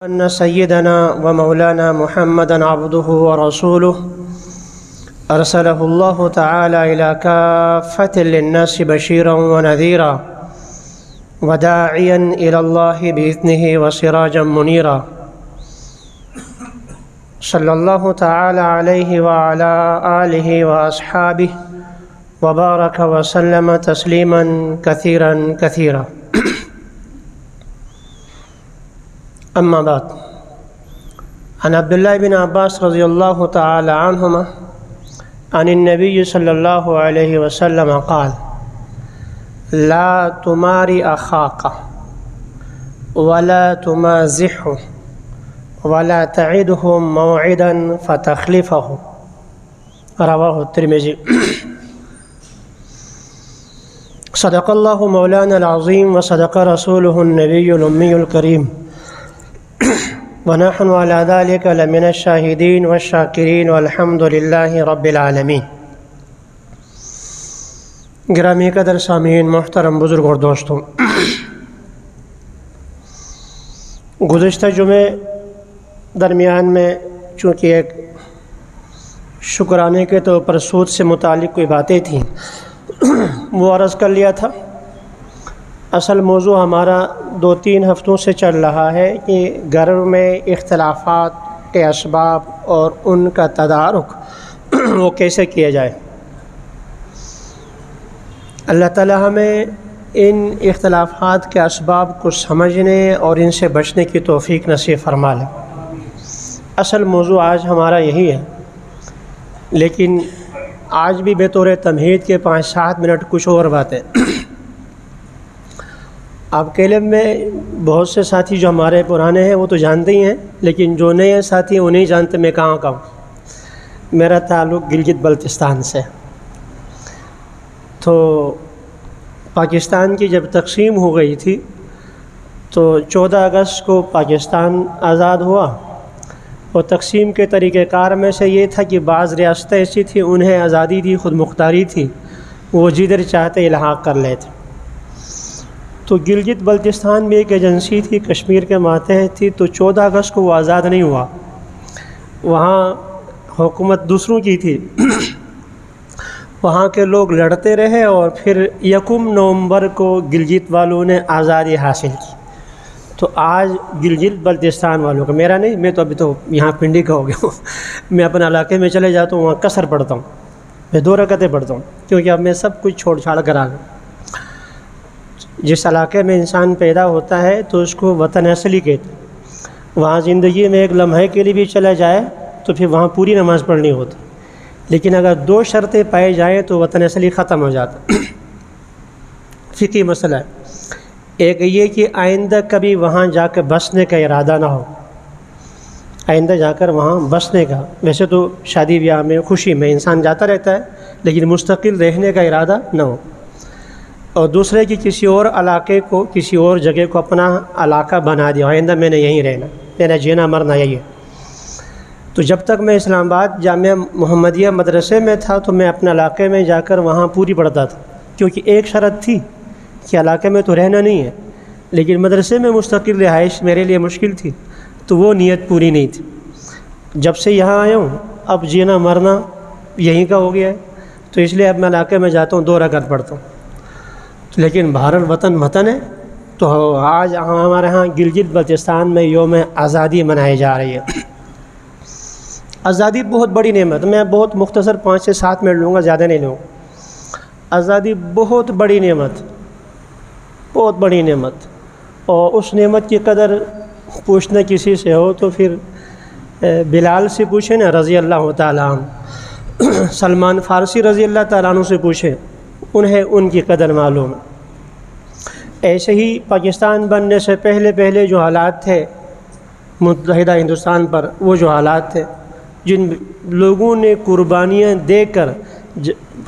أن سيدنا ومولانا محمدا عبده ورسوله أرسله الله تعالى إلى كافة للناس بشيرا ونذيرا وداعيا إلى الله بإذنه وسراجا منيرا صلى الله تعالى عليه وعلى آله وأصحابه وبارك وسلم تسليما كثيرا كثيرا. أما بعد، عن عبد الله بن عباس رضي الله تعالى عنهما عن النبي صلى الله عليه وسلم قال: لا تماري أخاك ولا تمازحه ولا تعده موعدا فتخلفه. رواه الترمذي. صدق الله مولانا العظيم وصدق رسوله النبي الأمي الكريم ونحن على ذلك لمن الشاهدين والشاکرین والحمد للہ رب العالمین. گرامی قدر سامعین، محترم بزرگ اور دوستوں، گزشتہ جمعے درمیان میں چونکہ ایک شکرانے کے طور پر سود سے متعلق کوئی باتیں تھیں، وہ عرض کر لیا تھا. اصل موضوع ہمارا 2-3 ہفتوں سے چل رہا ہے کہ گھر میں اختلافات کے اسباب اور ان کا تدارک وہ کیسے کیا جائے. اللہ تعالی ہمیں ان اختلافات کے اسباب کو سمجھنے اور ان سے بچنے کی توفیق نصیب فرما لے. اصل موضوع آج ہمارا یہی ہے، لیکن آج بھی بطور تمہید کے 5-7 منٹ کچھ اور باتیں. آپ کے علم میں بہت سے ساتھی جو ہمارے پرانے ہیں وہ تو جانتے ہی ہیں، لیکن جو نئے ساتھی ہیں وہ نہیں جانتے میں کہاں کا ہوں. میرا تعلق گلگت بلتستان سے. تو پاکستان کی جب تقسیم ہو گئی تھی تو 14 اگست کو پاکستان آزاد ہوا، اور تقسیم کے طریقہ کار میں سے یہ تھا کہ بعض ریاستیں ایسی تھیں انہیں آزادی تھی، خود مختاری تھی، وہ جدھر چاہتے الحاق کر لیتے. تو گلگت بلتستان میں ایک ایجنسی تھی، کشمیر کے ماتحت تھی، تو 14 اگست کو وہ آزاد نہیں ہوا. وہاں حکومت دوسروں کی تھی. وہاں کے لوگ لڑتے رہے اور پھر 1 نومبر کو گلگت والوں نے آزادی حاصل کی. تو آج گلگت بلتستان والوں کا، میرا نہیں، میں تو ابھی تو یہاں پنڈی کا ہو گیا ہوں. میں اپنے علاقے میں چلے جاتا ہوں، وہاں قصر پڑھتا ہوں، میں 2 رکعتیں پڑھتا ہوں، کیونکہ اب میں سب کچھ چھوڑ چھاڑ کر آ گیا. جس علاقے میں انسان پیدا ہوتا ہے تو اس کو وطن اصلی کہتے ہیں. وہاں زندگی میں ایک لمحے کے لیے بھی چلا جائے تو پھر وہاں پوری نماز پڑھنی ہوتی، لیکن اگر 2 شرطیں پائے جائیں تو وطن اصلی ختم ہو جاتا. فقہی مسئلہ ہے. ایک یہ کہ آئندہ کبھی وہاں جا کے بسنے کا ارادہ نہ ہو، آئندہ جا کر وہاں بسنے کا. ویسے تو شادی بیاہ میں، خوشی میں انسان جاتا رہتا ہے، لیکن مستقل رہنے کا ارادہ نہ ہو. اور دوسرے کہ کسی اور علاقے کو، کسی اور جگہ کو اپنا علاقہ بنا دیا، آئندہ میں نے یہیں رہنا، میرا جینا مرنا یہی ہے. تو جب تک میں اسلام آباد جامعہ محمدیہ مدرسے میں تھا تو میں اپنے علاقے میں جا کر وہاں پوری پڑھتا تھا، کیونکہ ایک شرط تھی کہ علاقے میں تو رہنا نہیں ہے، لیکن مدرسے میں مستقل رہائش میرے لیے مشکل تھی، تو وہ نیت پوری نہیں تھی. جب سے یہاں آیا ہوں اب جینا مرنا یہیں کا ہو گیا ہے، تو اس لیے اب میں علاقے میں جاتا ہوں 2 رکعت پڑھتا ہوں. لیکن بہرحال وطن ہے. تو آج ہمارے ہاں گلگت بلتستان میں یوم آزادی منائی جا رہی ہے. آزادی بہت بڑی نعمت. میں بہت مختصر 5 سے 7 منٹ لوں گا، زیادہ نہیں لوں گا. آزادی بہت بڑی نعمت، بہت بڑی نعمت. اور اس نعمت کی قدر پوچھنا کسی سے ہو تو پھر بلال سے پوچھیں نا رضی اللہ تعالیٰ عنہ، سلمان فارسی رضی اللہ تعالیٰ عنہ سے پوچھیں، انہیں ان کی قدر معلوم ہے. ایسے ہی پاکستان بننے سے پہلے جو حالات تھے متحدہ ہندوستان پر، وہ جو حالات تھے جن لوگوں نے قربانیاں دے کر،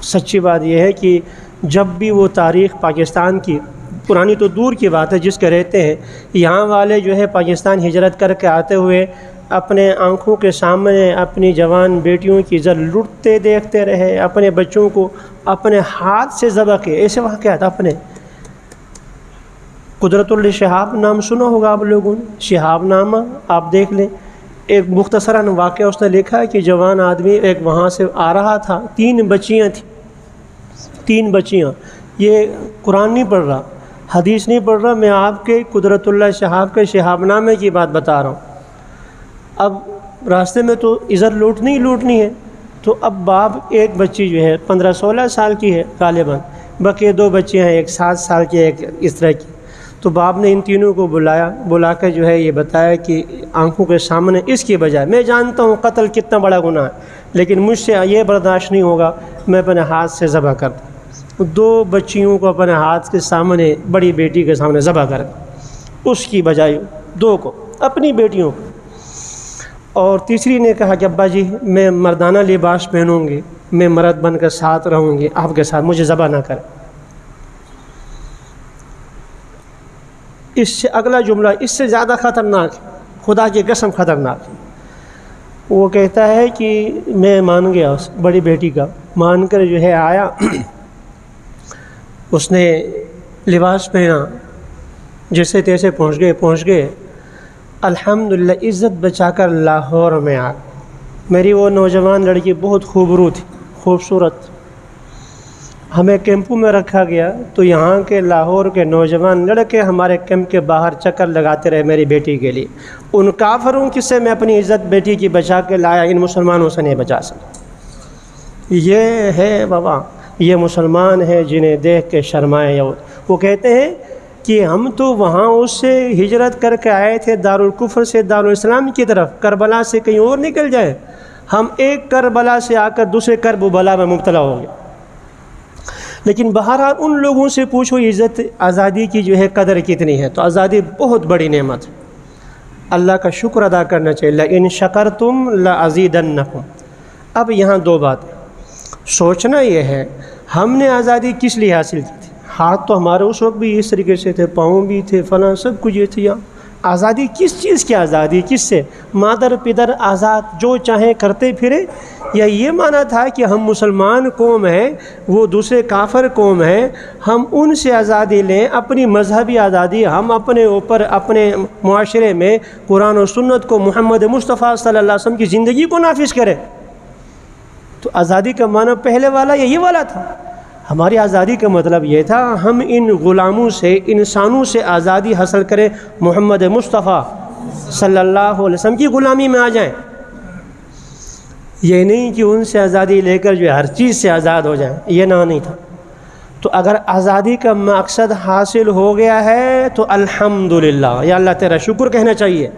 سچی بات یہ ہے کہ جب بھی وہ تاریخ پاکستان کی، پرانی تو دور کی بات ہے جس کے رہتے ہیں، یہاں والے جو ہے پاکستان ہجرت کر کے آتے ہوئے اپنے آنکھوں کے سامنے اپنی جوان بیٹیوں کی عزت لٹتے دیکھتے رہے، اپنے بچوں کو اپنے ہاتھ سے ذبح کیے. ایسے واقعات اپنے قدرت الشہاب نام سنا ہوگا آپ لوگوں نے، شہاب نامہ آپ دیکھ لیں، ایک مختصراً واقعہ اس نے لکھا ہے کہ جوان آدمی ایک وہاں سے آ رہا تھا، 3 بچیاں تھیں، 3 بچیاں. یہ قرآن نہیں پڑھ رہا، حدیث نہیں پڑھ رہا، میں آپ کے قدرت اللہ شہاب کے شہاب نامے کی بات بتا رہا ہوں. اب راستے میں تو عزت لوٹنی ہے، تو اب باپ ایک بچی جو ہے 15-16 سال کی ہے غالباً، باقی 2 بچیاں ہیں، ایک 7 سال کی، ایک اس طرح کی. تو باپ نے ان تینوں کو بلا کے جو ہے یہ بتایا کہ آنکھوں کے سامنے اس کی بجائے، میں جانتا ہوں قتل کتنا بڑا گناہ ہے، لیکن مجھ سے یہ برداشت نہیں ہوگا، میں اپنے ہاتھ سے ذبح کر دوں. 2 بچیوں کو اپنے ہاتھ کے سامنے، بڑی بیٹی کے سامنے ذبح کر دیں، اس کی بجائے 2 کو، اپنی بیٹیوں کو. اور تیسری نے کہا کہ ابا جی میں مردانہ لباس پہنوں گی، میں مرد بن کر ساتھ رہوں گی آپ کے ساتھ، مجھے ذبح نہ کریں. اس سے اگلا جملہ اس سے زیادہ خطرناک ہے، خدا کی قسم خطرناک ہے. وہ کہتا ہے کہ میں مان گیا، اس بڑی بیٹی کا مان کر جو ہے آیا، اس نے لباس پہنا، جیسے تیسے پہنچ گئے. الحمدللہ عزت بچا کر لاہور میں آ. میری وہ نوجوان لڑکی بہت خوبرو تھی، خوبصورت. ہمیں کیمپوں میں رکھا گیا تو یہاں کے لاہور کے نوجوان لڑکے ہمارے کیمپ کے باہر چکر لگاتے رہے میری بیٹی کے لیے. ان کافروں کی سے میں اپنی عزت بیٹی کی بچا کے لایا، ان مسلمانوں سے نہیں بچا سکا. یہ ہے بابا، یہ مسلمان ہیں جنہیں دیکھ کے شرمائے. وہ کہتے ہیں کہ ہم تو وہاں اس سے ہجرت کر کے آئے تھے، دارالکفر سے دارالاسلام کی طرف، کربلا سے کہیں اور نکل جائیں. ہم ایک کربلا سے آ کر دوسرے کرب و بلا میں مبتلا ہو گئے. لیکن بہرحال ان لوگوں سے پوچھو عزت آزادی کی جو ہے قدر کتنی ہے، تو آزادی بہت بڑی نعمت ہے، اللہ کا شکر ادا کرنا چاہیے. لئن شکرتم لازیدنکم. اب یہاں 2 باتیں سوچنا یہ ہے، ہم نے آزادی کس لیے حاصل کی تھی؟ ہاتھ تو ہمارے اس وقت بھی اس طریقے سے تھے، پاؤں بھی تھے، فلاں سب کچھ یہ تھی. آزادی کس چیز کی آزادی؟ کس سے؟ مادر پدر آزاد، جو چاہیں کرتے پھرے؟ یا یہ مانا تھا کہ ہم مسلمان قوم ہیں، وہ دوسرے کافر قوم ہیں، ہم ان سے آزادی لیں، اپنی مذہبی آزادی ہم اپنے اوپر، اپنے معاشرے میں قرآن و سنت کو، محمد مصطفیٰ صلی اللہ علیہ وسلم کی زندگی کو نافذ کریں. تو آزادی کا معنی پہلے والا یہی والا تھا. ہماری آزادی کا مطلب یہ تھا ہم ان غلاموں سے، انسانوں سے آزادی حاصل کریں، محمد مصطفیٰ صلی اللہ علیہ وسلم کی غلامی میں آ جائیں. یہ نہیں کہ ان سے آزادی لے کر جو ہر چیز سے آزاد ہو جائیں، یہ نہیں تھا. تو اگر آزادی کا مقصد حاصل ہو گیا ہے تو الحمدللہ، یا اللہ تیرا شکر کہنا چاہیے.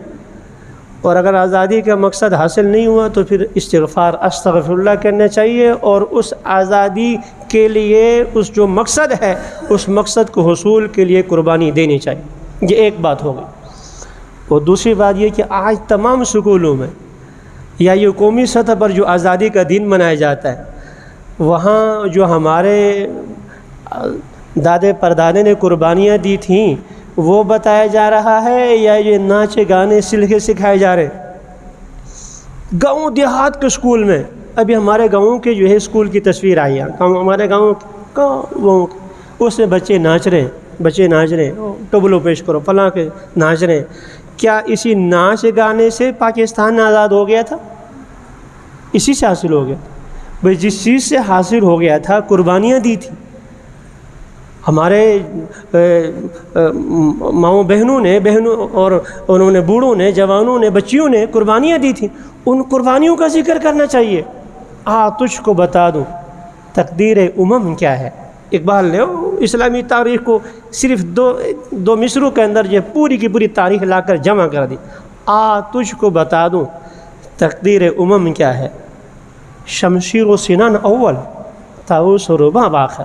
اور اگر آزادی کا مقصد حاصل نہیں ہوا تو پھر استغفار، استغفر اللہ کرنا چاہیے، اور اس آزادی کے لیے، اس جو مقصد ہے اس مقصد کو حصول کے لیے قربانی دینی چاہیے. یہ ایک بات ہو گئی. اور دوسری بات یہ کہ آج تمام سکولوں میں یا یہ قومی سطح پر جو آزادی کا دن منایا جاتا ہے، وہاں جو ہمارے دادے پردادے نے قربانیاں دی تھیں وہ بتایا جا رہا ہے، یا یہ ناچے گانے سکھائے جا رہے ہیں؟ گاؤں دیہات کے اسکول میں، ابھی ہمارے گاؤں کے جو ہے اسکول کی تصویر آئی ہے، ہمارے گاؤں اس میں بچے ناچ رہے ہیں، ٹبلو پیش کرو، فلاں کے ناچ رہے ہیں. کیا اسی ناچ گانے سے پاکستان آزاد ہو گیا تھا؟ اسی سے حاصل ہو گیا بھئی. جس چیز سے حاصل ہو گیا تھا، قربانیاں دی تھی ہمارے ماؤں بہنوں نے، اور انہوں نے، بوڑھوں نے، جوانوں نے، بچیوں نے قربانیاں دی تھیں. ان قربانیوں کا ذکر کرنا چاہیے. تجھ کو بتا دوں تقدیر امم کیا ہے. اقبال نے اسلامی تاریخ کو صرف دو مصروں کے اندر یہ پوری کی پوری تاریخ لا کر جمع کر دی. تجھ کو بتا دوں تقدیر امم کیا ہے. شمشیر و سنان اول، طاؤس و رباب آخر.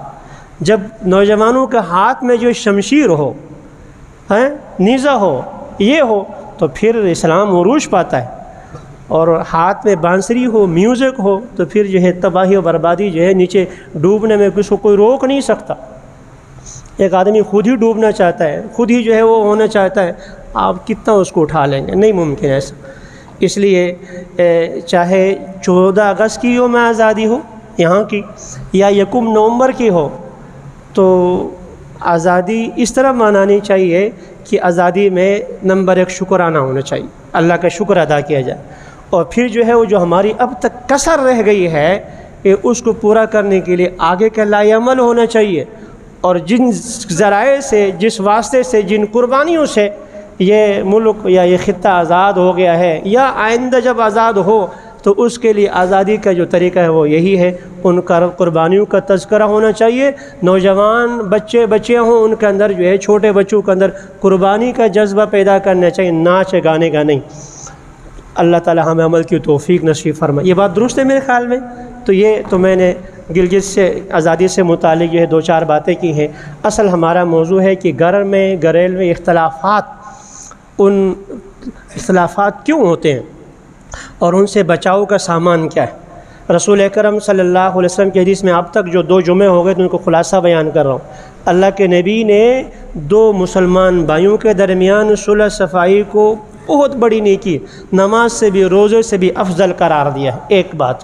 جب نوجوانوں کے ہاتھ میں جو شمشیر ہو، نیزہ ہو، یہ ہو، تو پھر اسلام عروج پاتا ہے. اور ہاتھ میں بانسری ہو، میوزک ہو، تو پھر جو ہے تباہی و بربادی جو ہے نیچے ڈوبنے میں کسی کو کوئی روک نہیں سکتا. ایک آدمی خود ہی ڈوبنا چاہتا ہے، خود ہی جو ہے وہ ہونا چاہتا ہے، آپ کتنا اس کو اٹھا لیں گے؟ نہیں ممکن ایسا. اس لیے چاہے 14 اگست کی یوم آزادی ہو یہاں کی، یا 1 نومبر کی ہو، تو آزادی اس طرح منانی چاہیے کہ آزادی میں نمبر 1 شکرانہ ہونا چاہیے، اللہ کا شکر ادا کیا جائے، اور پھر جو ہے وہ جو ہماری اب تک کسر رہ گئی ہے کہ اس کو پورا کرنے کے لیے آگے کا لائے عمل ہونا چاہیے، اور جن ذرائع سے، جس واسطے سے، جن قربانیوں سے یہ ملک یا یہ خطہ آزاد ہو گیا ہے یا آئندہ جب آزاد ہو تو اس کے لیے آزادی کا جو طریقہ ہے وہ یہی ہے، ان کا قربانیوں کا تذکرہ ہونا چاہیے، نوجوان بچیاں ہوں ان کے اندر جو ہے، چھوٹے بچوں کے اندر قربانی کا جذبہ پیدا کرنا چاہیے، ناچ گانے کا نہیں۔ اللہ تعالی ہمیں عمل کی توفیق نصیب فرمائے۔ یہ بات درست ہے میرے خیال میں؟ تو یہ تو میں نے گلگت سے آزادی سے متعلق جو ہے 2-4 باتیں کی ہیں۔ اصل ہمارا موضوع ہے کہ گھریل میں اختلافات، ان اختلافات کیوں ہوتے ہیں اور ان سے بچاؤ کا سامان کیا ہے۔ رسول اکرم صلی اللہ علیہ وسلم کی حدیث میں اب تک جو 2 جمعے ہو گئے تو ان کو خلاصہ بیان کر رہا ہوں۔ اللہ کے نبی نے 2 مسلمان بھائیوں کے درمیان صلح صفائی کو بہت بڑی نیکی، نماز سے بھی، روزے سے بھی افضل قرار دیا ہے، ایک بات۔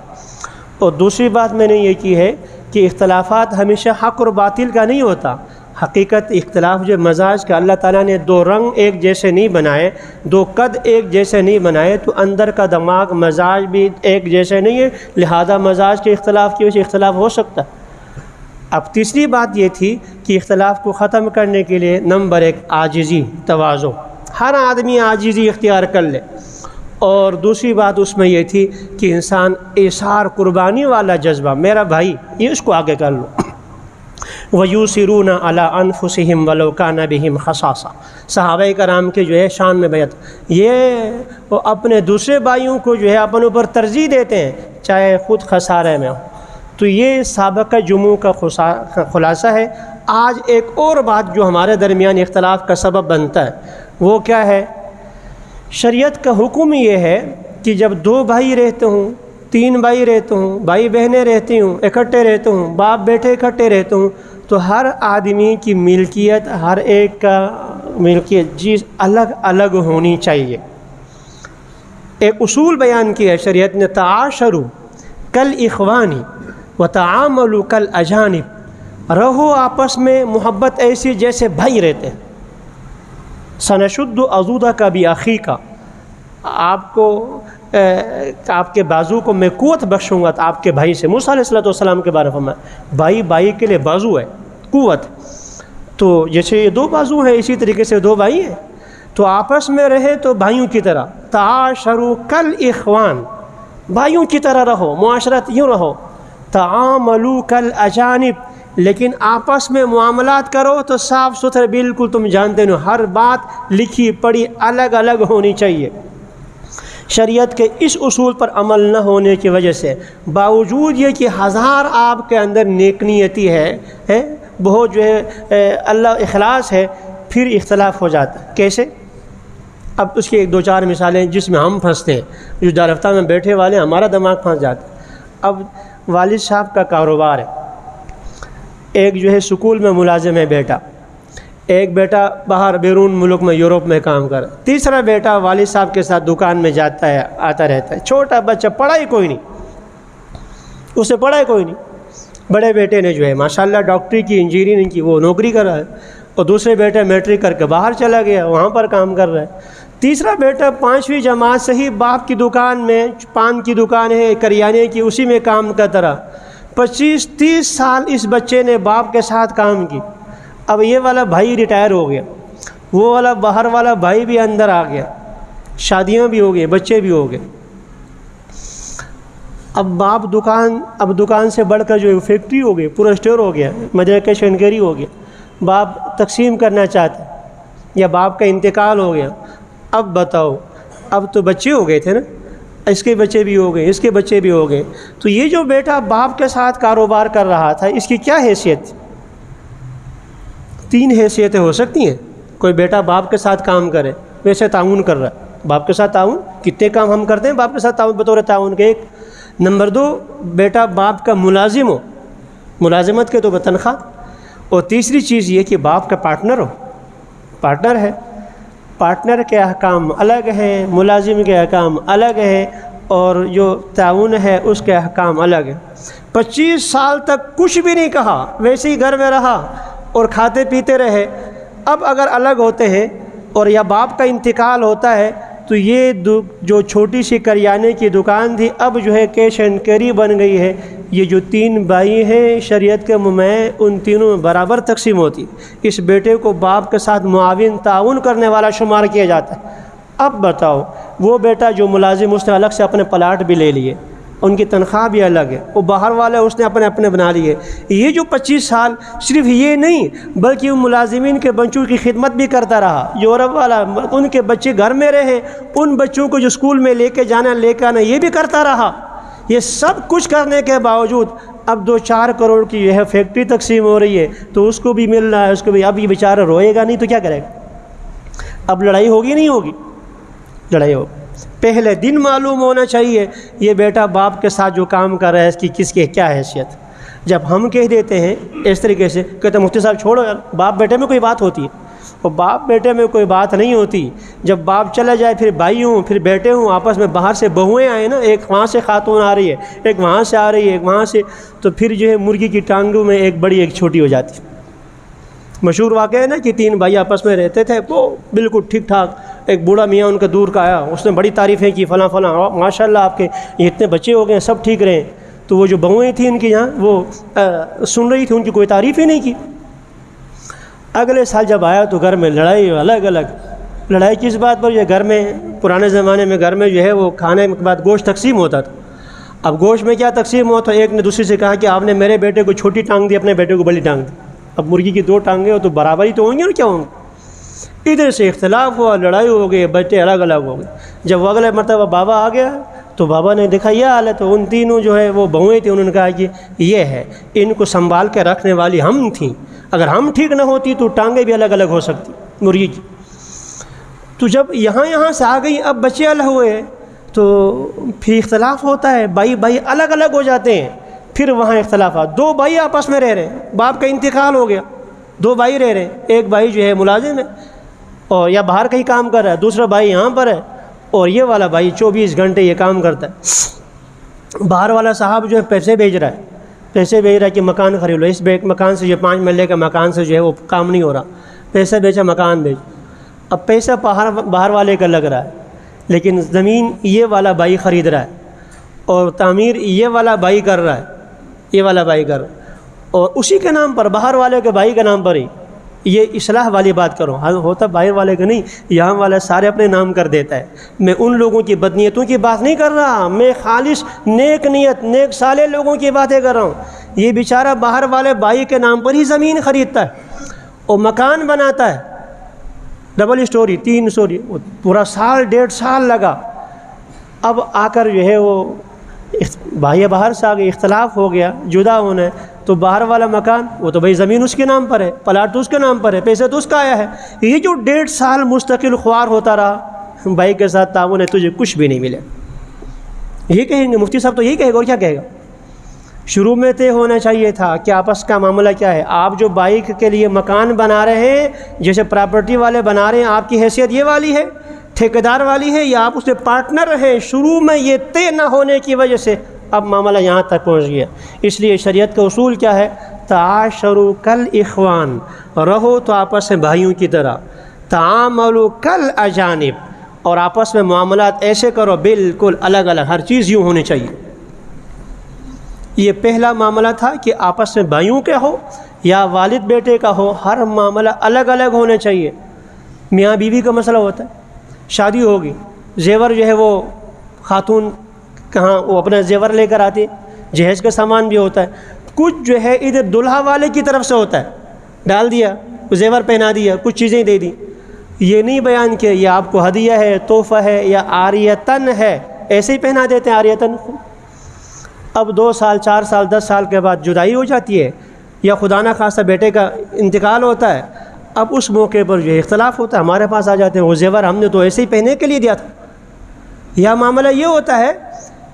اور دوسری بات میں نے یہ کی ہے کہ اختلافات ہمیشہ حق اور باطل کا نہیں ہوتا، حقیقت اختلاف جو مزاج کا، اللہ تعالیٰ نے 2 رنگ ایک جیسے نہیں بنائے، 2 قد ایک جیسے نہیں بنائے، تو اندر کا دماغ مزاج بھی ایک جیسے نہیں ہے، لہذا مزاج کے اختلاف کی وجہ سے اختلاف ہو سکتا ہے۔ اب تیسری بات یہ تھی کہ اختلاف کو ختم کرنے کے لیے نمبر 1 عاجزی، تواضع، ہر آدمی عاجزی اختیار کر لے، اور دوسری بات اس میں یہ تھی کہ انسان ایثار، قربانی والا جذبہ، میرا بھائی، یہ اس کو آگے کر لو۔ وَيُؤْثِرُونَ عَلَىٰ أَنفُسِهِمْ وَلَوْ كَانَ بِهِمْ خَصَاصَةٌ، صحابہ کرام کے جو ہے شان میں بیعت، یہ وہ اپنے دوسرے بھائیوں کو جو ہے اپنے اوپر ترجیح دیتے ہیں چاہے خود خسارے میں ہو۔ تو یہ سابقہ جمعوں کا خلاصہ ہے۔ آج ایک اور بات جو ہمارے درمیان اختلاف کا سبب بنتا ہے وہ کیا ہے؟ شریعت کا حکم یہ ہے کہ جب 2 بھائی رہتے ہوں، 3 بھائی رہتے ہوں، بھائی بہنیں رہتی ہوں، اکٹھے رہتے ہوں، باپ بیٹے اکٹھے رہتے ہوں، تو ہر آدمی کی ملکیت، ہر ایک کا ملکیت چیز الگ الگ ہونی چاہیے۔ ایک اصول بیان کیا ہے شریعت نے، تعاشروا کالاخوان وتعاملوا کالاجانب، رہو آپس میں محبت ایسی جیسے بھائی رہتے ہیں۔ سنشد عضودک باخیک، آپ کو آپ کے بازو کو میں قوت بخشوں گا آپ کے بھائی سے۔ موسیٰ علیہ السلام کے بارے میں فرمایا بھائی کے لیے بازو ہے، قوت۔ تو جیسے یہ 2 بازو ہیں، اسی طریقے سے 2 بھائی ہیں، تو آپس میں رہے تو بھائیوں کی طرح، تعاشروا کالاخوان، بھائیوں کی طرح رہو، معاشرت یوں رہو۔ تعاملوا کالاجانب، لیکن آپس میں معاملات کرو تو صاف ستھرے، بالکل تم جانتے ہو، ہر بات لکھی پڑھی الگ الگ ہونی چاہیے۔ شریعت کے اس اصول پر عمل نہ ہونے کی وجہ سے، باوجود یہ کہ ہزار آپ کے اندر نیک نیتی ہے، بہت جو ہے اللہ اخلاص ہے، پھر اختلاف ہو جاتا ہے۔ کیسے؟ اب اس کی 1-2-4 مثالیں جس میں ہم پھنستے ہیں، جو دارالفتہ میں بیٹھے والے ہمارا دماغ پھنس جاتا ہے۔ اب والد صاحب کا کاروبار ہے، ایک جو ہے سکول میں ملازم ہے بیٹا، ایک بیٹا باہر بیرون ملک میں یورپ میں کام کر، تیسرا بیٹا والد صاحب کے ساتھ دکان میں جاتا ہے آتا رہتا ہے، چھوٹا بچہ، پڑھائی کوئی نہیں، اسے پڑھائی کوئی نہیں۔ بڑے بیٹے نے جو ہے ماشاءاللہ ڈاکٹری کی، انجینئرنگ کی، وہ نوکری کر رہا ہے، اور دوسرے بیٹے میٹرک کر کے باہر چلا گیا، وہاں پر کام کر رہا ہے۔ تیسرا بیٹا 5ویں جماعت سے ہی باپ کی دکان میں، پان کی دکان ہے کریانے کی، اسی میں کام کرتا رہا۔ 25-30 سال اس بچے نے باپ کے ساتھ کام کی۔ اب یہ والا بھائی ریٹائر ہو گیا، وہ والا باہر والا بھائی بھی اندر آ گیا، شادیاں بھی ہو گئی، بچے بھی ہو گئے۔ اب باپ دکان سے بڑھ کر جو فیکٹری ہو گئی، پورا اسٹور ہو گیا، مدرکہ شنکری ہو گیا، باپ تقسیم کرنا چاہتا ہے، یا باپ کا انتقال ہو گیا۔ اب بتاؤ، اب تو بچے ہو گئے تھے نا، اس کے بچے بھی ہو گئے، اس کے بچے بھی ہو گئے، تو یہ جو بیٹا باپ کے ساتھ کاروبار کر رہا تھا، اس کی کیا حیثیت؟ 3 حیثیتیں ہو سکتی ہیں۔ کوئی بیٹا باپ کے ساتھ کام کرے، ویسے تعاون کر رہا ہے، باپ کے ساتھ تعاون، کتنے کام ہم کرتے ہیں باپ کے ساتھ تعاون، بطور تعاون کے۔ 1 نمبر 2، بیٹا باپ کا ملازم ہو، ملازمت کے تو تنخواہ، اور تیسری چیز یہ کہ باپ کا پارٹنر ہو، پارٹنر ہے، پارٹنر کے احکام الگ ہیں، ملازم کے احکام الگ ہیں، اور جو تعاون ہے اس کے احکام الگ ہیں۔ 25 سال تک کچھ بھی نہیں کہا، ویسے ہی گھر میں رہا، اور کھاتے پیتے رہے۔ اب اگر الگ ہوتے ہیں اور یا باپ کا انتقال ہوتا ہے تو یہ جو چھوٹی سی کریانے کی دکان تھی اب جو ہے کیش اینڈ کیری بن گئی ہے۔ یہ جو 3 بھائی ہیں شریعت کے میں ان تینوں میں برابر تقسیم ہوتی۔ اس بیٹے کو باپ کے ساتھ معاون تعاون کرنے والا شمار کیا جاتا ہے۔ اب بتاؤ وہ بیٹا جو ملازم اس نے الگ سے اپنے پلاٹ بھی لے لیے، ان کی تنخواہ بھی الگ ہے، وہ باہر والے اس نے اپنے بنا لیے۔ یہ جو 25 سال صرف یہ نہیں بلکہ ان ملازمین کے بچوں کی خدمت بھی کرتا رہا۔ یورپ والا ان کے بچے گھر میں رہے، ان بچوں کو جو اسکول میں لے کے جانا لے کے آنا یہ بھی کرتا رہا۔ یہ سب کچھ کرنے کے باوجود اب 2-4 کروڑ کی یہ ہے فیکٹری تقسیم ہو رہی ہے تو اس کو بھی مل رہا ہے، اس کو بھی۔ اب یہ بیچارہ روئے گا نہیں تو کیا کرے گا؟ اب لڑائی ہوگی نہیں ہوگی؟ لڑائی ہوگی۔ پہلے دن معلوم ہونا چاہیے یہ بیٹا باپ کے ساتھ جو کام کر رہا ہے اس کی کس کی کیا حیثیت۔ جب ہم کہہ دیتے ہیں اس طریقے سے کہتے ہیں مفتی صاحب چھوڑو یار، باپ بیٹے میں کوئی بات ہوتی ہے؟ اور باپ بیٹے میں کوئی بات نہیں ہوتی۔ جب باپ چلا جائے پھر بھائی ہوں پھر بیٹے ہوں، آپس میں باہر سے بہویں آئیں نا، ایک وہاں سے خاتون آ رہی ہے، ایک وہاں سے آ رہی ہے، ایک وہاں سے، تو پھر جو ہے مرغی کی ٹانگوں میں ایک بڑی ایک چھوٹی ہو جاتی۔ مشہور واقعہ ہے نا کہ 3 بھائی آپس میں رہتے تھے، وہ بالکل ٹھیک ٹھاک۔ ایک بوڑھا میاں ان کا دور کا آیا، اس نے بڑی تعریفیں کی، فلاں فلاں ماشاء اللہ آپ کے یہ اتنے بچے ہو گئے ہیں، سب ٹھیک رہے۔ تو وہ جو بہویں تھیں ان کی یہاں وہ سن رہی تھی، ان کی کوئی تعریف ہی نہیں کی۔ اگلے سال جب آیا تو گھر میں لڑائی الگ الگ۔ لڑائی کس بات پر؟ یہ گھر میں پرانے زمانے میں گھر میں جو ہے وہ کھانے کے بعد گوشت تقسیم ہوتا تھا۔ اب گوشت میں کیا تقسیم ہوا تو ایک نے دوسرے سے کہا کہ آپ نے میرے بیٹے کو چھوٹی ٹانگ دی، اپنے بیٹے کو بڑی ٹانگ دی۔ اب مرغی کی 2 ٹانگیں ہو تو برابر ہی تو ہوں گے اور کیا ہوں گے؟ ادھر سے اختلاف ہوا، لڑائی ہو گئی، بچے الگ الگ ہو گئے۔ جب وہ اگلے مرتبہ بابا آ گیا تو بابا نے دیکھا یہ حال ہے، تو ان تینوں جو ہے وہ بہویں تھیں، انہوں نے کہا کہ یہ ہے، ان کو سنبھال کے رکھنے والی ہم تھیں، اگر ہم ٹھیک نہ ہوتی تو ٹانگیں بھی الگ الگ ہو سکتی مرغی کی۔ تو جب یہاں سے آ گئی، اب بچے الگ ہوئے تو پھر اختلاف ہوتا ہے، بھائی الگ الگ ہو جاتے ہیں۔ پھر وہاں اختلافات، 2 بھائی آپس میں رہ رہے ہیں، باپ کا انتقال ہو گیا، 2 بھائی رہ رہے ہیں، ایک بھائی جو ہے ملازم ہے اور یا باہر کہیں کام کر رہا ہے، دوسرا بھائی یہاں پر ہے، اور یہ والا بھائی 24 گھنٹے یہ کام کرتا ہے۔ باہر والا صاحب جو ہے پیسے بھیج رہا ہے کہ مکان خرید لو، اس مکان سے جو 5 محلے کا مکان سے جو ہے وہ کام نہیں ہو رہا، پیسہ بھیجا مکان بھیج۔ اب پیسہ باہر والے کا لگ رہا ہے لیکن زمین یہ والا بھائی خرید رہا ہے اور تعمیر یہ والا بھائی کر رہا ہے، اور اسی کے نام پر، باہر والے کے بھائی کے نام پر ہی۔ یہ اصلاح والی بات کرو، ہوتا باہر والے کا نہیں، یہاں والا سارے اپنے نام کر دیتا ہے۔ میں ان لوگوں کی بدنیتوں کی بات نہیں کر رہا، میں خالص نیک نیت نیک صالح لوگوں کی باتیں کر رہا ہوں۔ یہ بیچارہ باہر والے بھائی کے نام پر ہی زمین خریدتا ہے اور مکان بناتا ہے، ڈبل اسٹوری 3 اسٹوری، پورا 1.5 سال لگا۔ اب آ کر جو ہے وہ بھائی باہر سے آگے اختلاف ہو گیا، جدا ہونا ہے، تو باہر والا مکان وہ تو بھائی زمین اس کے نام پر ہے، پلاٹ تو اس کے نام پر ہے، پیسہ تو اس کا آیا ہے۔ یہ جو 1.5 سال مستقل خوار ہوتا رہا بھائی کے ساتھ تعاون ہے، تجھے کچھ بھی نہیں ملے، یہ کہیں گے مفتی صاحب تو یہی کہے گا اور کیا کہے گا؟ شروع میں طے ہونا چاہیے تھا کہ آپس کا معاملہ کیا ہے۔ آپ جو بائک کے لیے مکان بنا رہے ہیں، جیسے پراپرٹی والے بنا رہے ہیں، آپ کی حیثیت یہ والی ہے، ٹھیکیدار والی ہے، یا آپ اس میں پارٹنر ہیں؟ شروع میں یہ طے نہ ہونے کی وجہ سے اب معاملہ یہاں تک پہنچ گیا۔ اس لیے شریعت کا اصول کیا ہے؟ تعاشروا کالاخوان، رہو تو آپس میں بھائیوں کی طرح، تعاملوا کالاجانب، اور آپس میں معاملات ایسے کرو بالکل الگ الگ، ہر چیز یوں ہونی چاہیے۔ یہ پہلا معاملہ تھا کہ آپس میں بھائیوں کا ہو یا والد بیٹے کا ہو، ہر معاملہ الگ الگ ہونے چاہیے۔ میاں بیوی کا مسئلہ ہوتا ہے، شادی ہوگی، زیور جو ہے وہ خاتون کہاں وہ اپنا زیور لے کر آتی، جہیز کا سامان بھی ہوتا ہے، کچھ جو ہے ادھر دلہا والے کی طرف سے ہوتا ہے، ڈال دیا زیور پہنا دیا، کچھ چیزیں دے دی، یہ نہیں بیان کہ یہ آپ کو ہدیہ ہے، تحفہ ہے یا عاریتن ہے، ایسے ہی پہنا دیتے ہیں عاریتن۔ اب 2 سال 4 سال 10 سال کے بعد جدائی ہو جاتی ہے یا خدا نہ خواستہ بیٹے کا انتقال ہوتا ہے، اب اس موقع پر جو ہے اختلاف ہوتا ہے، ہمارے پاس آ جاتے ہیں وہ زیور ہم نے تو ایسے ہی پہننے کے لیے دیا تھا۔ یا معاملہ یہ ہوتا ہے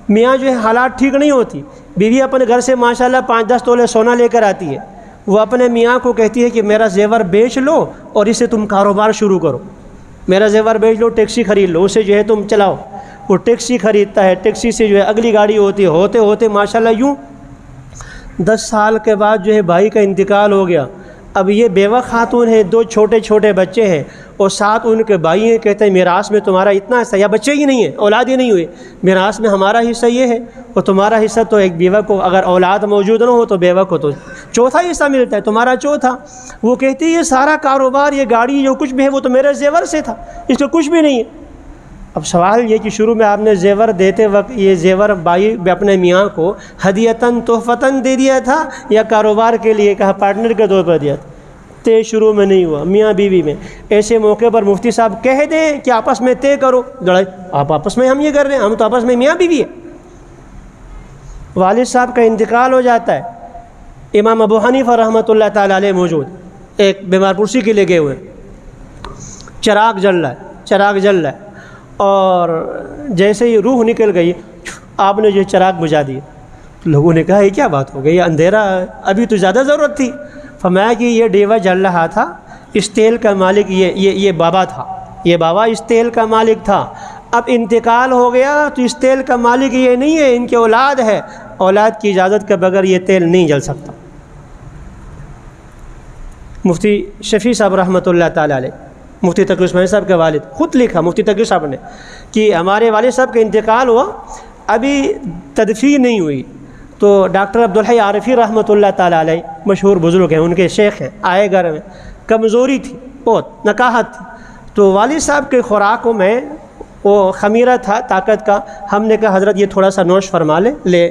میاں جو ہے حالات ٹھیک نہیں ہوتی، بیوی اپنے گھر سے ماشاءاللہ 5-10 تولے سونا لے کر آتی ہے، وہ اپنے میاں کو کہتی ہے کہ میرا زیور بیچ لو اور اسے تم کاروبار شروع کرو، میرا زیور بیچ لو، ٹیکسی خرید لو، اسے جو ہے تم چلاؤ۔ وہ ٹیکسی خریدتا ہے، ٹیکسی سے جو ہے اگلی گاڑی ہوتی ہے، ہوتے ماشاءاللہ یوں 10 سال کے بعد جو ہے بھائی کا انتقال ہو گیا۔ اب یہ بیوہ خاتون ہیں، 2 چھوٹے چھوٹے بچے ہیں اور 7 ان کے بھائی ہیں، کہتے ہیں میراث میں تمہارا اتنا حصہ، یا بچے ہی نہیں ہیں، اولاد ہی نہیں ہوئے، میراث میں ہمارا حصہ یہ ہے اور تمہارا حصہ تو ایک بیوہ کو اگر اولاد موجود نہ ہو تو بیوہ کو تو چوتھا حصہ ملتا ہے، تمہارا چوتھا۔ وہ کہتی ہے یہ سارا کاروبار، یہ گاڑی، جو کچھ بھی ہے وہ تو میرے زیور سے تھا، اس کا کچھ بھی نہیں ہے۔ اب سوال یہ کہ شروع میں آپ نے زیور دیتے وقت یہ زیور بھائی اپنے میاں کو ہدیتاً تحفتاً دے دیا تھا یا کاروبار کے لیے کہا پارٹنر کے طور پر دیا تھا؟ طے شروع میں نہیں ہوا میاں بیوی میں۔ ایسے موقع پر مفتی صاحب کہہ دیں کہ آپس میں طے کرو، لڑائی آپ آپس میں ہم یہ کر رہے ہیں، ہم تو آپس میں میاں بیوی ہیں۔ والد صاحب کا انتقال ہو جاتا ہے، امام ابو حنیفہ رحمۃ اللہ تعالیٰ علیہ موجود، ایک بیمار پرسی کے لے گئے ہوئے، چراغ جل رہا ہے اور جیسے ہی روح نکل گئی آپ نے جو چراغ بجھا دیا۔ لوگوں نے کہا یہ کیا بات ہو گئی، یہ اندھیرا ابھی تو زیادہ ضرورت تھی۔ فرمایا کہ یہ ڈیوا جل رہا تھا، اس تیل کا مالک یہ بابا تھا، یہ بابا اس تیل کا مالک تھا، اب انتقال ہو گیا تو اس تیل کا مالک یہ نہیں ہے، ان کے اولاد ہے، اولاد کی اجازت کے بغیر یہ تیل نہیں جل سکتا۔ مفتی شفیع صاحب رحمۃ اللہ تعالیٰ علیہ، مفتی تقی عثمانی صاحب کے والد، خود لکھا مفتی تقی صاحب نے کہ ہمارے والد صاحب کا انتقال ہوا، ابھی تدفین نہیں ہوئی، تو ڈاکٹر عبدالحی عارفی رحمۃ اللہ تعالیٰ علیہ مشہور بزرگ ہیں، ان کے شیخ ہیں، آئے گھر میں، کمزوری تھی بہت، نکاہت تھی، تو والد صاحب کے خوراکوں میں وہ خمیرہ تھا طاقت کا، ہم نے کہا حضرت یہ تھوڑا سا نوش فرما لے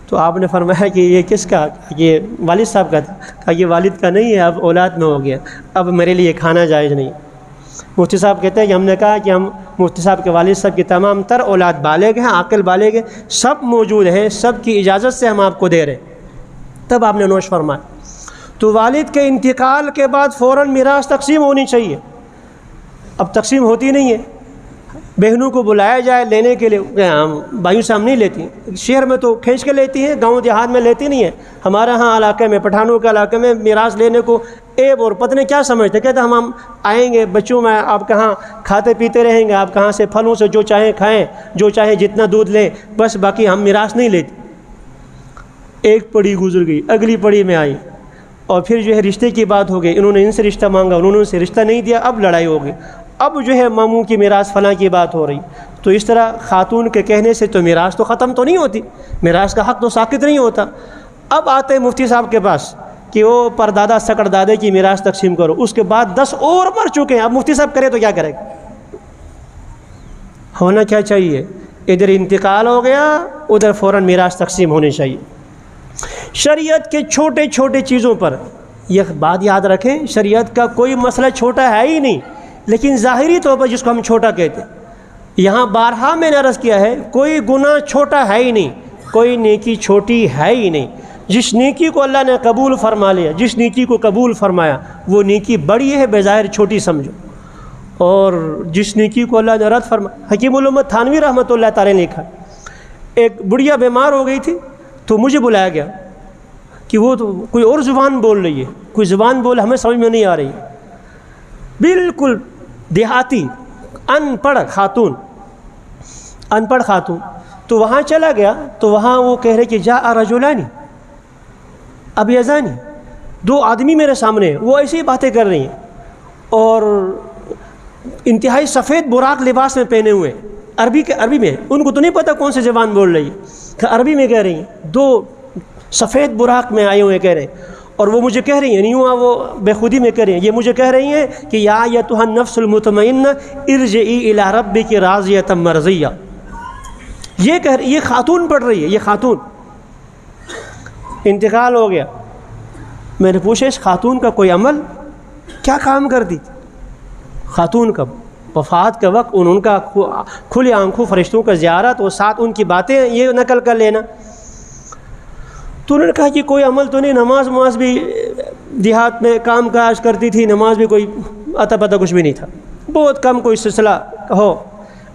تو آپ نے فرمایا کہ یہ کس کا، یہ والد صاحب کا تھا، کہا یہ والد کا نہیں ہے، اب اولاد میں ہو گیا، اب میرے لیے کھانا جائز نہیں۔ مفتی صاحب کہتے ہیں کہ ہم نے کہا کہ ہم مفتی صاحب کے والد صاحب کی تمام تر اولاد بالغ ہیں، عاقل بالغ ہیں، سب موجود ہیں، سب کی اجازت سے ہم آپ کو دے رہے ہیں، تب آپ نے نوش فرمایا۔ تو والد کے انتقال کے بعد فوراً میراث تقسیم ہونی چاہیے، اب تقسیم ہوتی نہیں ہے، بہنوں کو بلایا جائے لینے کے لیے، ہم بھائیوں سے ہم نہیں لیتی، شہر میں تو کھینچ کے لیتی ہیں، گاؤں دیہات میں لیتی نہیں ہے، ہمارے ہاں علاقے میں، پٹھانوں کے علاقے میں میراث لینے کو ایب اور پتہ نہیں کیا سمجھتے، کہتے ہم آئیں گے بچوں میں، آپ کہاں کھاتے پیتے رہیں گے، آپ کہاں سے پھلوں سے جو چاہیں کھائیں، جو چاہیں جتنا دودھ لیں، بس باقی ہم میراث نہیں لیتے۔ ایک پڑی گزر گئی، اگلی پڑی میں آئی، اور پھر جو ہے رشتے کی بات ہو گئی، انہوں نے ان سے رشتہ مانگا، انہوں نے ان سے رشتہ نہیں دیا، اب لڑائی ہو گئی، اب جو ہے ماموں کی میراث فلاں کی بات ہو رہی۔ تو اس طرح خاتون کے کہنے سے تو میراث تو ختم تو نہیں ہوتی، میراث کا حق تو ساقط نہیں ہوتا۔ اب آتے مفتی صاحب کے پاس کہ وہ پردادا سکڑ دادے کی میراث تقسیم کرو، اس کے بعد 10 اور مر چکے ہیں، اب مفتی صاحب کرے تو کیا کرے گا؟ ہونا کیا چاہیے، ادھر انتقال ہو گیا، ادھر فوراً میراث تقسیم ہونی چاہیے۔ شریعت کے چھوٹے چھوٹے چیزوں پر یہ بات یاد رکھیں، شریعت کا کوئی مسئلہ چھوٹا ہے ہی نہیں، لیکن ظاہری طور پر جس کو ہم چھوٹا کہتے ہیں، یہاں بارہا میں نے عرض کیا ہے، کوئی گناہ چھوٹا ہے ہی نہیں، کوئی نیکی چھوٹی ہے ہی نہیں۔ جس نیکی کو اللہ نے قبول فرما لیا، جس نیکی کو قبول فرمایا، وہ نیکی بڑی ہے، بظاہر چھوٹی سمجھو، اور جس نیکی کو اللہ نے رد فرمایا۔ حکیم الامت تھانوی رحمۃ اللہ تعالیٰ نے لکھا، ایک بڑھیا بیمار ہو گئی تھی تو مجھے بلایا گیا کہ وہ تو کوئی اور زبان بول رہی ہے، کوئی زبان بول ہمیں سمجھ میں نہیں آ رہی، بالکل دیہاتی ان پڑھ خاتون، تو وہاں چلا گیا تو وہاں وہ کہہ رہے کہ جاء رجلانی ابیضانی، 2 آدمی میرے سامنے ہیں، وہ ایسی باتیں کر رہی ہیں اور انتہائی سفید براق لباس میں پہنے ہوئے، عربی میں، ان کو تو نہیں پتہ کون سی زبان بول رہی ہے، عربی میں کہہ رہی ہیں، 2 سفید براق میں آئے ہوئے کہہ رہے ہیں، اور وہ مجھے کہہ رہی ہیں، نہیں ہوا وہ بے خودی میں کہہ رہی ہیں، یہ مجھے کہہ رہی ہیں کہ یا ایتھا النفس المطمئنہ ارجعی الی ربک راضیۃ مرضیہ، یہ خاتون پڑھ رہی ہے، یہ خاتون۔ انتقال ہو گیا، میں نے پوچھا اس خاتون کا کوئی عمل، کیا کام کرتی؟ خاتون کا وفات کے وقت ان کا کھلے آنکھوں فرشتوں کا زیارت اور ساتھ ان کی باتیں یہ نقل کر لینا۔ تو انہوں نے کہا کہ کوئی عمل تو نہیں، نماز بھی دیہات میں کام کاج کرتی تھی، نماز بھی کوئی اتا پتہ کچھ بھی نہیں تھا، بہت کم کوئی سلسلہ ہو۔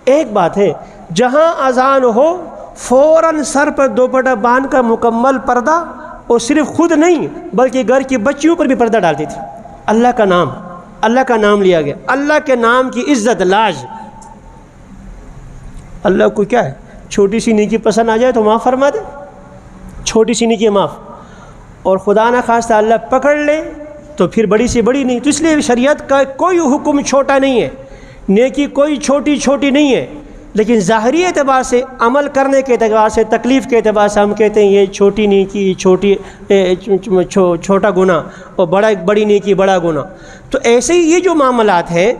ایک بات ہے، جہاں اذان ہو فوراً سر پر دوپٹہ باندھ کر مکمل پردہ، اور صرف خود نہیں بلکہ گھر کی بچیوں پر بھی پردہ ڈالتی تھی۔ اللہ کا نام لیا گیا، اللہ کے نام کی عزت لاج۔ اللہ کو کیا ہے، چھوٹی سی نیکی پسند آ جائے تو معاف فرما دے، چھوٹی سی نیکی معاف، اور خدا نہ خواستہ اللہ پکڑ لے تو پھر بڑی سی بڑی نہیں. تو اس لیے شریعت کا کوئی حکم چھوٹا نہیں ہے، نیکی کوئی چھوٹی چھوٹی نہیں ہے، لیکن ظاہری اعتبار سے، عمل کرنے کے اعتبار سے، تکلیف کے اعتبار سے ہم کہتے ہیں یہ چھوٹی نیکی چھوٹا گناہ، اور بڑی نیکی بڑا گناہ. تو ایسے ہی یہ جو معاملات ہیں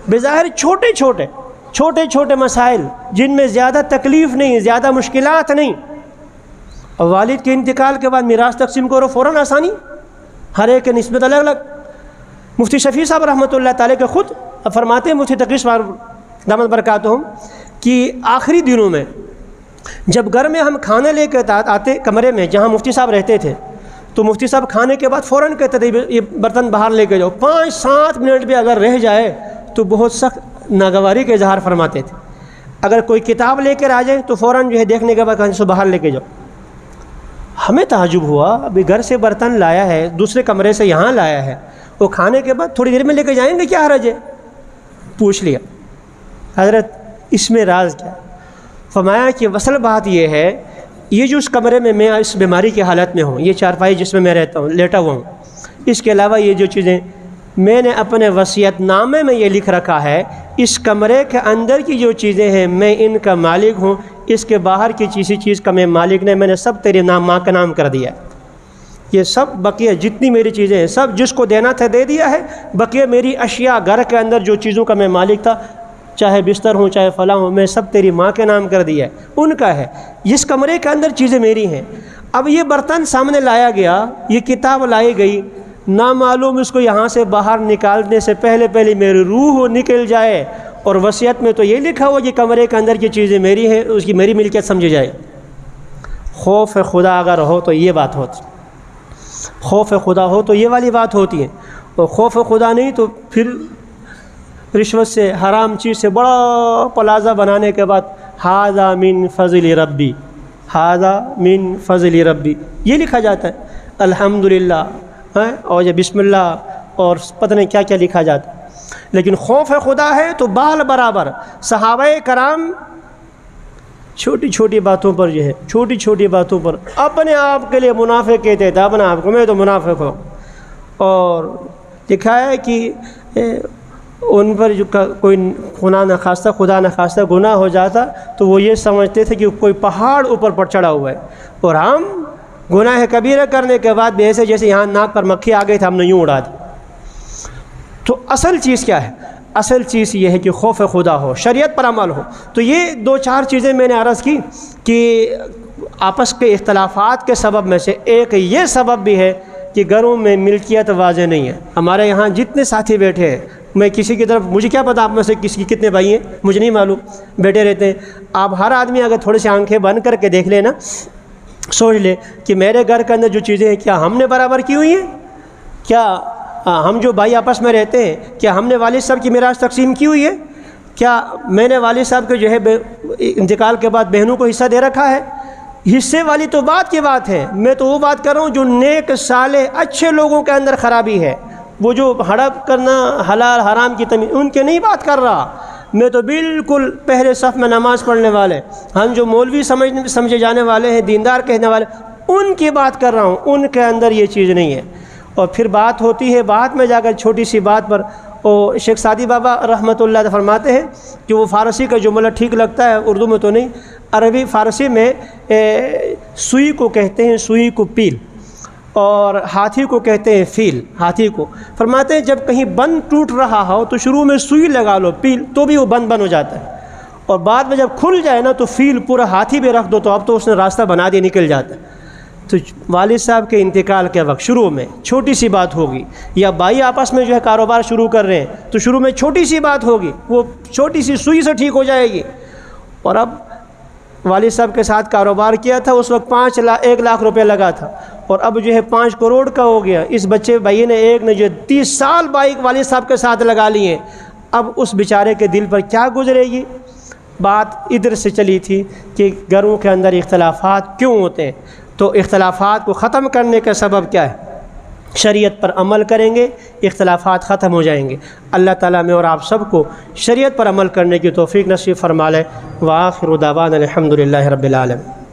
بظاہر چھوٹے چھوٹے مسائل جن میں زیادہ تکلیف نہیں، زیادہ مشکلات نہیں. اور والد کے انتقال کے بعد میراث تقسیم کرو، فوراً آسانی، ہر ایک کی نسبت الگ الگ. مفتی شفیع صاحب رحمۃ اللہ تعالیٰ کے خود فرماتے ہیں، مفتی تقی صاحب دامت برکاتہم، کہ آخری دنوں میں جب گھر میں ہم کھانا لے کے آتے کمرے میں جہاں مفتی صاحب رہتے تھے، تو مفتی صاحب کھانے کے بعد فوراً کہتے تھے یہ برتن باہر لے کے جاؤ. 5-7 منٹ بھی اگر رہ جائے تو بہت سخت ناگواری کا اظہار فرماتے تھے. اگر کوئی کتاب لے کر آ جائے تو فوراً دیکھنے کے بعد کہیں سے باہر لے کے جاؤ. ہمیں تعجب ہوا، ابھی گھر سے برتن لایا ہے، دوسرے کمرے سے یہاں لایا ہے، وہ کھانے کے بعد تھوڑی دیر میں لے کے جائیں گے، کیا حرج ہے؟ پوچھ لیا حضرت اس میں راز کیا؟ فرمایا کہ اصل بات یہ ہے، یہ جو اس کمرے میں اس بیماری کی حالت میں ہوں، یہ چارپائی جس میں رہتا ہوں، لیٹا ہوا ہوں، اس کے علاوہ یہ جو چیزیں میں نے اپنے وصیت نامے میں یہ لکھ رکھا ہے، اس کمرے کے اندر کی جو چیزیں ہیں میں ان کا مالک ہوں، اس کے باہر کی کسی چیز کا میں مالک نہیں، میں نے سب تیرے ماں کا نام کر دیا. یہ سب بقیہ جتنی میری چیزیں ہیں سب جس کو دینا تھا دے دیا ہے، بقیہ میری اشیاء گھر کے اندر جو چیزوں کا میں مالک تھا، چاہے بستر ہوں چاہے فلاں ہوں، میں سب تیری ماں کے نام کر دیا ہے، ان کا ہے. جس کمرے کے اندر چیزیں میری ہیں. اب یہ برتن سامنے لایا گیا، یہ کتاب لائی گئی، نامعلوم اس کو یہاں سے باہر نکالنے سے پہلے میری روح نکل جائے، اور وصیت میں تو یہ لکھا ہوا کہ کمرے کے اندر کی چیزیں میری ہیں، اس کی میری ملکیت سمجھی جائے. خوف خدا اگر ہو تو یہ بات ہوتی، خوف خدا ہو تو یہ والی بات ہوتی ہے، اور خوف خدا نہیں تو پھر رشوت سے، حرام چیز سے بڑا پلازہ بنانے کے بعد ھذا من فضل ربی، ھذا من فضل ربی یہ لکھا جاتا ہے، الحمدللہ اور یہ بسم اللہ اور پتہ نہیں کیا کیا لکھا جاتا ہے. لیکن خوف خدا ہے تو بال برابر. صحابہ کرام چھوٹی چھوٹی باتوں پر جو ہے، چھوٹی چھوٹی باتوں پر اپنے آپ کے لیے منافق کہتے تھے، اپنے آپ کو میں تو منافق ہوں. اور لکھا ہے کہ ان پر جو کوئی خدا نخواستہ گناہ ہو جاتا تو وہ یہ سمجھتے تھے کہ کوئی پہاڑ اوپر پر چڑھا ہوا ہے، اور ہم گناہ کبیرہ کرنے کے بعد بھی ایسے جیسے یہاں ناک پر مکھی آ گئی تھا ہم نے یوں اڑا دی. تو اصل چیز کیا ہے؟ اصل چیز یہ ہے کہ خوف خدا ہو، شریعت پر عمل ہو. تو یہ 2-4 چیزیں میں نے عرض کی کہ آپس کے اختلافات کے سبب میں سے ایک یہ سبب بھی ہے کہ گھروں میں ملکیت واضح نہیں ہے. ہمارے یہاں جتنے ساتھی بیٹھے ہیں، میں کسی کی طرف، مجھے کیا پتہ آپ میں سے کسی کی کتنے بھائی ہیں، مجھے نہیں معلوم، بیٹھے رہتے ہیں. آپ ہر آدمی اگر تھوڑے سے آنکھیں بند کر کے دیکھ لیں نا، سوچ لے کہ میرے گھر کے اندر جو چیزیں ہیں کیا ہم نے برابر کی ہوئی ہیں؟ کیا ہم جو بھائی آپس میں رہتے ہیں کیا ہم نے والد صاحب کی میراث تقسیم کی ہوئی ہے؟ کیا میں نے والد صاحب کے جو ہے انتقال کے بعد بہنوں کو حصہ دے رکھا ہے؟ حصے والی تو بات کی بات ہے، میں تو وہ بات کر رہا ہوں جو نیک صالح اچھے لوگوں کے اندر خرابی ہے، وہ جو ہڑپ کرنا، حلال حرام کی تمیز، ان کے نہیں بات کر رہا. میں تو بالکل پہلے صف میں نماز پڑھنے والے، ہم جو مولوی سمجھے جانے والے ہیں، دیندار کہنے والے، ان کی بات کر رہا ہوں. ان کے اندر یہ چیز نہیں ہے. اور پھر بات ہوتی ہے بعد میں جا کر چھوٹی سی بات پر، اور شیخ سعدی بابا رحمۃ اللہ علیہ فرماتے ہیں کہ وہ فارسی کا جملہ ٹھیک لگتا ہے، اردو میں تو نہیں، عربی فارسی میں سوئی کو کہتے ہیں، سوئی کو پیل، اور ہاتھی کو کہتے ہیں فیل. ہاتھی کو فرماتے ہیں جب کہیں بند ٹوٹ رہا ہو تو شروع میں سوئی لگا لو، پیل، تو بھی وہ بند ہو جاتا ہے، اور بعد میں جب کھل جائے نا تو فیل پورا ہاتھی بھی رکھ دو تو اب تو اس نے راستہ بنا دیا، نکل جاتا ہے. تو والد صاحب کے انتقال کے وقت شروع میں چھوٹی سی بات ہوگی، یا بھائی آپس میں جو ہے کاروبار شروع کر رہے ہیں تو شروع میں چھوٹی سی بات ہوگی، وہ چھوٹی سی سوئی سے ٹھیک ہو جائے گی. اور اب والد صاحب کے ساتھ کاروبار کیا تھا، اس وقت 1 لاکھ روپے لگا تھا، اور اب جو ہے 5 کروڑ کا ہو گیا. اس بچے بھائی نے ایک نے جو 30 سال بائک والد صاحب کے ساتھ لگا لیے، اب اس بیچارے کے دل پر کیا گزرے گی؟ بات ادھر سے چلی تھی کہ گھروں کے اندر اختلافات کیوں ہوتے ہیں، تو اختلافات کو ختم کرنے کا سبب کیا ہے؟ شریعت پر عمل کریں گے اختلافات ختم ہو جائیں گے. اللہ تعالیٰ میں اور آپ سب کو شریعت پر عمل کرنے کی توفیق نصیب فرما لے. وآخر دعوانا الحمد للہ رب العالمین.